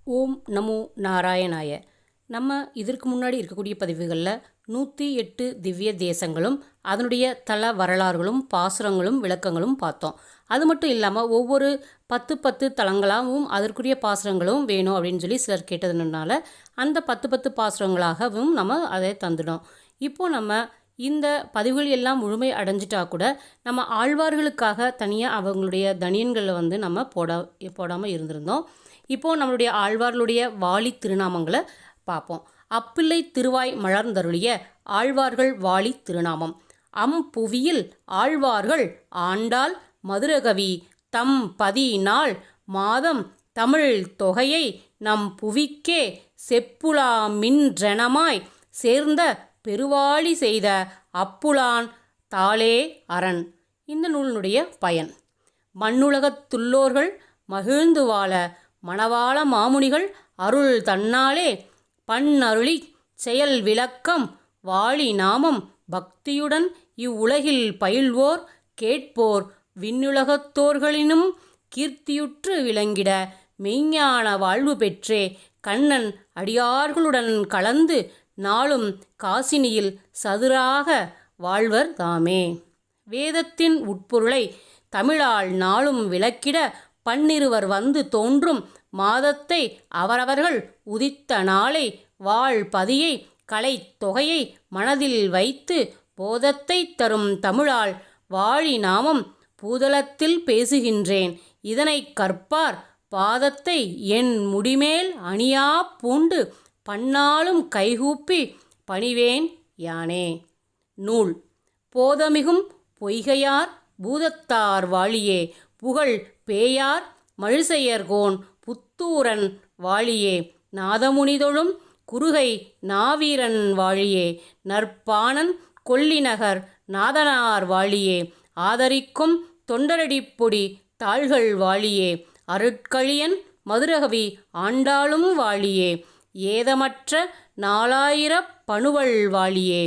ஓம் நமோ நாராயணாய. நம்ம இதற்கு முன்னாடி இருக்கக்கூடிய பதிவுகளில் 108 திவ்ய தேசங்களும் அதனுடைய தல வரலாறுகளும் பாசுரங்களும் விளக்கங்களும் பார்த்தோம். அது மட்டும் இல்லாமல் ஒவ்வொரு 10 தலங்களாகவும் அதற்குரிய பாசுரங்களும் வேணும் அப்படின்னு சொல்லி சிலர் கேட்டதுனால அந்த 10 பாசுரங்களாகவும் நம்ம அதை தந்துடும். இப்போது நம்ம இந்த பதிவுகள் எல்லாம் முழுமை அடைஞ்சிட்டா கூட நம்ம ஆழ்வார்களுக்காக தனியாக அவங்களுடைய தனியன்களை நம்ம போடாமல் இருந்திருந்தோம். இப்போது நம்மளுடைய ஆழ்வார்களுடைய வாலி திருநாமங்களை பார்ப்போம். அப்பிள்ளை திருவாய் மலர்ந்தருளிய ஆழ்வார்கள் வாலி திருநாமம். புவியில் ஆழ்வார்கள் ஆண்டாள் மதுரகவி தம் பதினாள் மாதம் தமிழ் தொகையை நம் புவிக்கே செப்புலா மின்றெனமாய் சேர்ந்த பெருவாளி செய்த அப்புலான் தாளே அரண். இந்த நூலினுடைய பயன்: மண்ணுலகத்துள்ளோர்கள் மகிழ்ந்து வாழ மணவாள மாமுனிகள் அருள் தன்னாலே பன்னருளி செயல் விளக்கம் வாழி நாமம் பக்தியுடன் இவ்வுலகில் பயில்வோர் கேட்போர் விண்ணுலகத்தோர்களினும் கீர்த்தியுற்று விளங்கிட மெய்ஞான வாழ்வு பெற்றே கண்ணன் அடியார்களுடன் கலந்து நாளும் காசினியில் சதுராக வாழ்வர் தாமே. வேதத்தின் உட்பொருளை தமிழால் நாளும் விளக்கிட பன்னிருவர் வந்து தோன்றும் மாதத்தை அவரவர்கள் உதித்த நாளை வாழ்பதியை கலை தொகையை மனதில் வைத்து போதத்தை தரும் தமிழால் வாழி நாமம் பூதலத்தில் பேசுகின்றேன். இதனை கற்பார் பாதத்தை என் முடிமேல் அணியா பூண்டு பன்னாலும் கைகூப்பி பணிவேன் யானே. நூல்: போதமிகும் பொய்கையார் பூதத்தார் வாழியே புகழ் பேயார் மழிசெயர்கோன் புத்தூரன் வாழியே நாதமுனிதொழும் குருகை நாவீரன் வாழியே நற்பாணன் கொல்லிநகர் நாதனார் வாழியே ஆதரிக்கும் தொண்டரடிப்பொடி தாள்கள் வாழியே அருட்கழியன் மதுரகவி ஆண்டாளும் வாழியே ஏதமற்ற 4000 பணுவல் வாழியே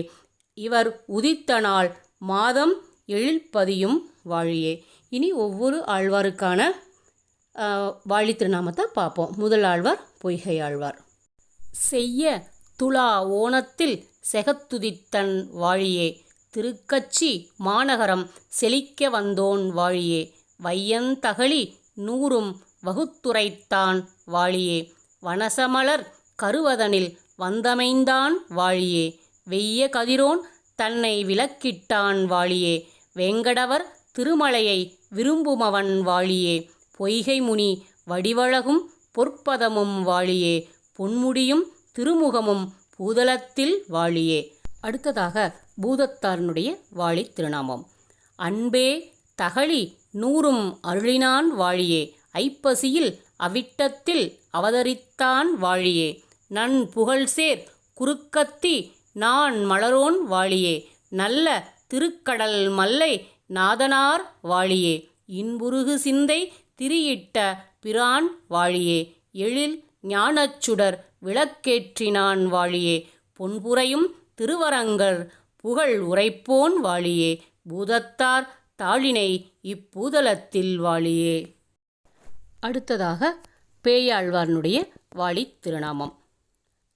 இவர் உதித்த நாள் மாதம் எழில்பதியும் வாழியே. இனி ஒவ்வொரு ஆழ்வாருக்கான வாழி திருநாமத்தை பார்ப்போம். முதல் ஆழ்வார் பொய்கை ஆழ்வார். செய்ய துலா ஓணத்தில் செகத்துதித்தன் வாழியே திருக்கச்சி மாநகரம் செழிக்க வந்தோன் வாழியே வையந்தகழி 100 வகுத்துரைத்தான் வாழியே வனசமலர் கருவதனில் வந்தமைந்தான் வாழியே வெய்ய கதிரோன் தன்னை விலக்கிட்டான் வாழியே வேங்கடவர் திருமலையை விரும்புமவன் வாழியே பொய்கை முனி வடிவழகும் பொற்பதமும் வாழியே பொன்முடியும் திருமுகமும் பூதலத்தில் வாழியே. அடுத்ததாக பூதத்தாரனுடைய வாழி திருநாமம். அன்பே தகழி 100 அருளினான் வாழியே ஐப்பசியில் அவிட்டத்தில் அவதரித்தான் வாழியே நன் புகழ்சேர் குறுக்கத்தி நான் மலரோன் வாழியே நல்ல திருக்கடல் மல்லை நாதனார் வாழியே இன்புருகு சிந்தை திரியிட்ட பிரான் வாழியே எழில் ஞானச்சுடர் விளக்கேற்றினான் வாழியே பொன்புரையும் திருவரங்கர் புகழ் உரைப்போன் வாழியே பூதத்தார் தாளினை இப்பூதலத்தில் வாழியே. அடுத்ததாக பேயாழ்வார்னுடைய வாழி திருநாமம்.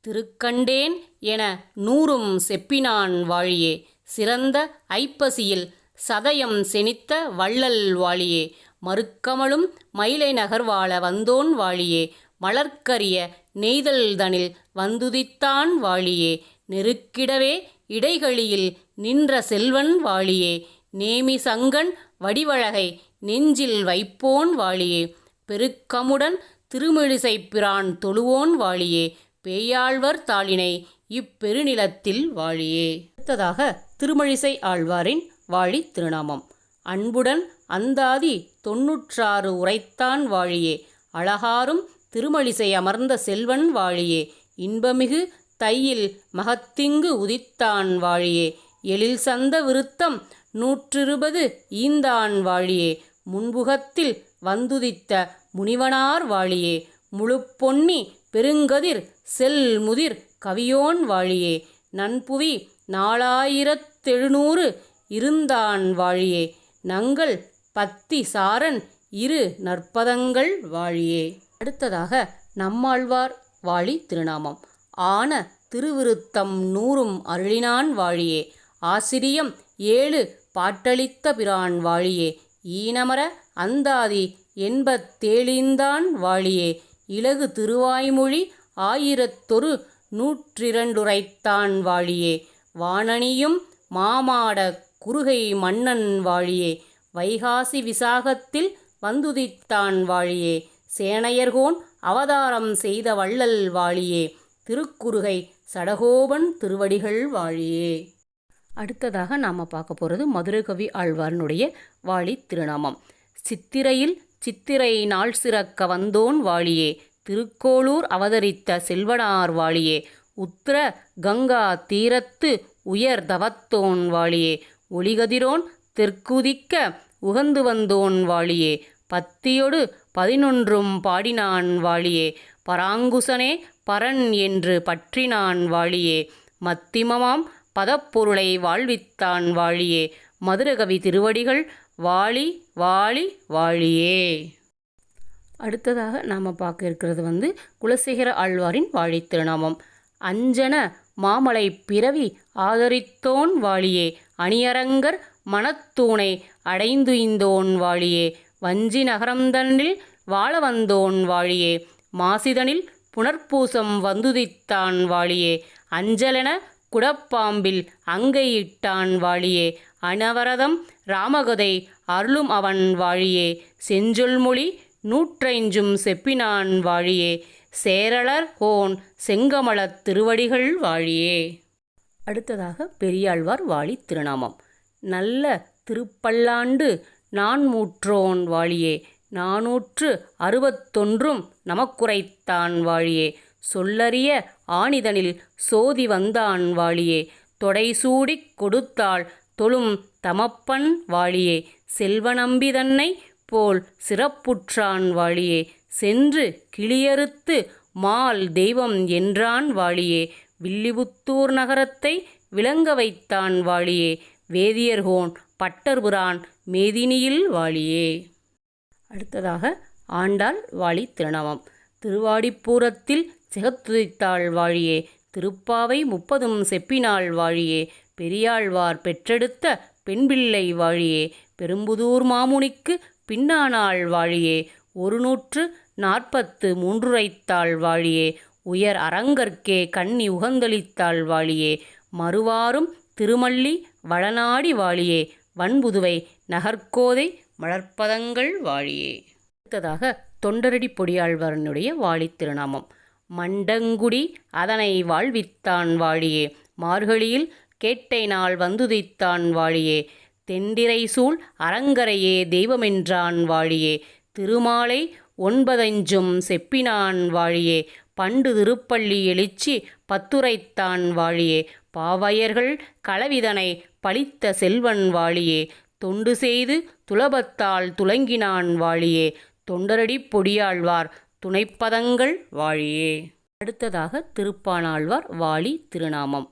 திருக்கண்டேன் என 100 செப்பினான் வாழியே சிறந்த ஐப்பசியில் சதயம் செனித்த வள்ளல் வாழியே மறுக்கமலும் மயிலை நகர் வாழ வந்தோன் வாழியே மலர்க்கரிய நெய்தல்தனில் வந்துதித்தான் வாழியே நெருக்கிடவே இடைகளியில் நின்ற செல்வன் வாழியே நேமி சங்கன் வடிவழகை நெஞ்சில் வைப்போன் வாழியே பெருக்கமுடன் திருமிழிசை பிரான் தொழுவோன் வாழியே பேயாழ்வர் தாளினை இப்பெருநிலத்தில் வாழியே. அடுத்ததாக திருமழிசை ஆழ்வாரின் வாழி திருநாமம். அன்புடன் அந்தாதி 96 உரைத்தான் வாழியே அழகாரும் திருமழிசை அமர்ந்த செல்வன் வாழியே இன்பமிகு தையில் மகத்திங்கு உதித்தான் வாழியே எழில் சந்த விருத்தம் 120 ஈந்தான் வாழியே முன்புகத்தில் வந்துதித்த முனிவனார் வாழியே முழுப்பொன்னி பெருங்கதிர் செல்முதிர் கவியோன் வாழியே நன்புவி 4700 இருந்தான் வாழியே நங்கள் பத்தி சாரன் 2 நற்பதங்கள் வாழியே. அடுத்ததாக நம்மாழ்வார் வாழி திருநாமம். ஆன திருவிருத்தம் 100 அருளினான் வாழியே. ஆசிரியம் 7 பாட்டளித்த பிரான் வாழியே. ஈனமர அந்தாதி 87 வாழியே. இலகு திருவாய்மொழி 1102 வாழியே. வானணியும் மாமாட குறுகை மன்னன் வாழியே. வைகாசி விசாகத்தில் வந்துதித்தான் வாழியே. சேனையர்கோன் அவதாரம் செய்த வள்ளல் வாழியே. திருக்குறுகை சடகோபன் திருவடிகள் வாழியே. அடுத்ததாக நாம் பார்க்க போகிறது மதுரகவி ஆழ்வார்னுடைய வாழி திருநாமம். சித்திரையில் சித்திரை நாள் சிறக்க வந்தோன் வாழியே. திருக்கோளூர் அவதரித்த செல்வனார் வாழியே. உத்திர கங்கா தீரத்து உயர் தவத்தோன் வாழியே. ஒளிகதிரோன் தெற்குதிக்க உகந்து வந்தோன் வாழியே. பத்தியொடு 11 பாடினான் வாழியே. பராங்குசனே பரன் என்று பற்றினான் வாழியே. மத்திமமாம் பதப்பொருளை வாழ்வித்தான் வாழியே. மதுரகவி திருவடிகள் வாழி வாழி வாழியே. அடுத்ததாக நாம் பார்க்க இருக்கிறது குலசேகர ஆழ்வாரின் வாழி திருநாமம். அஞ்சன மாமலை பிறவி ஆதரித்தோன் வாழியே. அணியரங்கர் மனத்தூணை அடைந்துய்ந்தோன் வாழியே. வஞ்சி நகரம்தன்னில் வாழ வந்தோன் வாழியே. மாசிதனில் புனர்பூசம் வந்துதித்தான் வாழியே. அஞ்சலென குடப்பாம்பில் அங்கையிட்டான் வாழியே. அனவரதம் ராமகதை அருளும் அவன் வாழியே. செஞ்சொல்மொழி 105 செப்பினான் வாழியே. சேரளர் கோன் செங்கமலத் திருவடிகள் வாழியே. அடுத்ததாக பெரியாழ்வார் வாழி திருநாமம். நல்ல திருப்பல்லாண்டு நான்மூற்றோன் வாழியே. 461 நமக்குரைத்தான் வாழியே. சொல்லறிய ஆணிதனில் சோதி வந்தான் வாழியே. தொடைசூடிக் கொடுத்தாள் தொழும் தமப்பன் வாழியே. செல்வநம்பி தன்னை போல் சிறப்புற்றான் வாழியே. சென்று கிளியறுத்து மால் தெய்வம் என்றான் வாழியே. வில்லிபுத்தூர் நகரத்தை விளங்க வைத்தான் வாழியே. வேதியர்கோன் பட்டர்புரான் மேதினியில் வாழியே. அடுத்ததாக ஆண்டாள் வாழி திருநாமம். திருவாடிப்பூரத்தில் சிகத்துதித்தாள் வாழியே. திருப்பாவை 30 செப்பினாள் வாழியே. பெரியாழ்வார் பெற்றெடுத்த பெண்பிள்ளை வாழியே. பெரும்புதூர் மாமுனிக்கு பின்னானாள் வாழியே. 143 உரைத்தாள் வாழியே. உயர் அரங்கற்கே கண்ணி உகந்தளித்தாள் வாழியே. மறுவாரும் திருமல்லி வளநாடி வாழியே. வன்புதுவை நகர்கோதை மலர்ப்பதங்கள் வாழியே. அடுத்ததாக தொண்டரடி பொடியாழ்வாரனுடைய வாழி திருநாமம். மண்டங்குடி அதனை வாழ்வித்தான் வாழியே. மார்கழியில் கேட்டை நாள் வந்துதித்தான் வாழியே. தெண்டிரை சூழ் அரங்கரையே தெய்வமென்றான் வாழியே. திருமாலை 9 செப்பினான் வாழியே. பண்டு திருப்பள்ளி எழுச்சி 10 வாழியே. பாவையர்கள் களவிதனை பழித்த செல்வன் வாழியே. தொண்டு செய்து துலபத்தால் துலங்கினான் வாழியே. தொண்டரடி பொடியாழ்வார் துணைப்பதங்கள் வாழியே. அடுத்ததாக திருப்பானாழ்வார் வாழி திருநாமம்.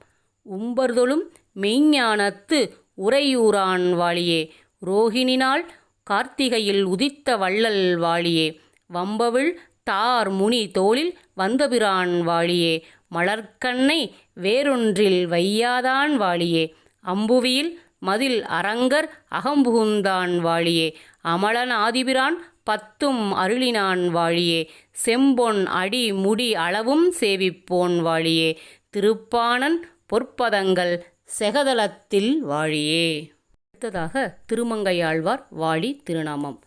உம்பர்தொழும் மெய்ஞானத்து உறையூரான் வாழியே. ரோகிணினால் கார்த்திகையில் உதித்த வள்ளல் வாழியே. வம்பவிழ் தார் முனி தோளில் வந்தபிரான் வாழியே. மலர்க்கண்ணை வேறொன்றில் வையாதான் வாழியே. அம்புவியில் மதில் அரங்கர் அகம்புகுந்தான் வாழியே. அமலன் ஆதிபிரான் 10 அருளினான் வாழியே. செம்பொன் அடி முடி அளவும் சேவிப்போன் வாழியே. திருப்பாணன் பொற்பதங்கள் செகதலத்தில் வாழியே. அடுத்ததாக திருமங்கையாழ்வார் வாழி திருநாமம்.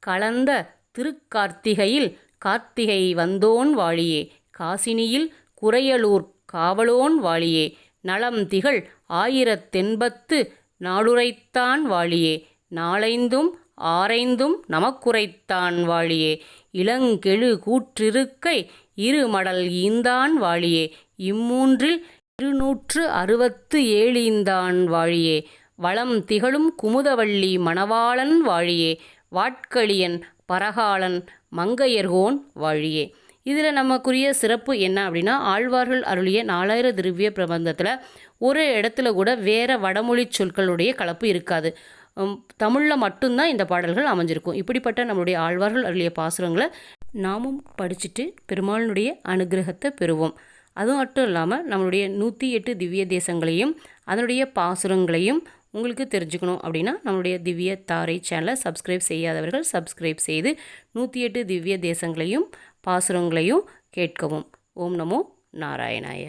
கலந்த திருக்கார்த்திகையில் கார்த்திகை வந்தோன் வாழியே. காசினியில் குறையலூர் காவலோன் வாழியே. நலம் திகழ் 1080 நாளுரைத்தான் வாழியே. 4 6 நமக்குரைத்தான் வாழியே. இளங்கெழு கூற்றிருக்கை 2 மடல் ஈந்தான் வாழியே. இம்மூன்றில் 267 வாழியே. வளம் திகழும் குமுதவள்ளி மணவாளன் வாழியே. வாட்களியன் பரகாலன் மங்கையர்கோன் வாழியே. இதில் நமக்குரிய சிறப்பு என்ன அப்படின்னா, ஆழ்வார்கள் அருளிய 4000 திவ்ய பிரபந்தத்தில் ஒரு இடத்துல கூட வேறு வடமொழி சொற்களுடைய கலப்பு இருக்காது. தமிழில் மட்டும்தான் இந்த பாடல்கள் அமைஞ்சிருக்கும். இப்படிப்பட்ட நம்மளுடைய ஆழ்வார்கள் அருளிய பாசுரங்களை நாமும் படிச்சுட்டு பெருமாளுடைய அனுகிரகத்தை பெறுவோம். அது மட்டும் இல்லாமல் நம்மளுடைய 108 திவ்ய தேசங்களையும் அதனுடைய பாசுரங்களையும் உங்களுக்கு தெரிஞ்சுக்கணும் அப்படின்னா நம்மளுடைய திவ்ய தாரை சேனலை சப்ஸ்கிரைப் செய்யாதவர்கள் சப்ஸ்கிரைப் செய்து 108 திவ்ய தேசங்களையும் பாசுரங்களையும் கேட்கவும். ஓம் நமோ நாராயணாய.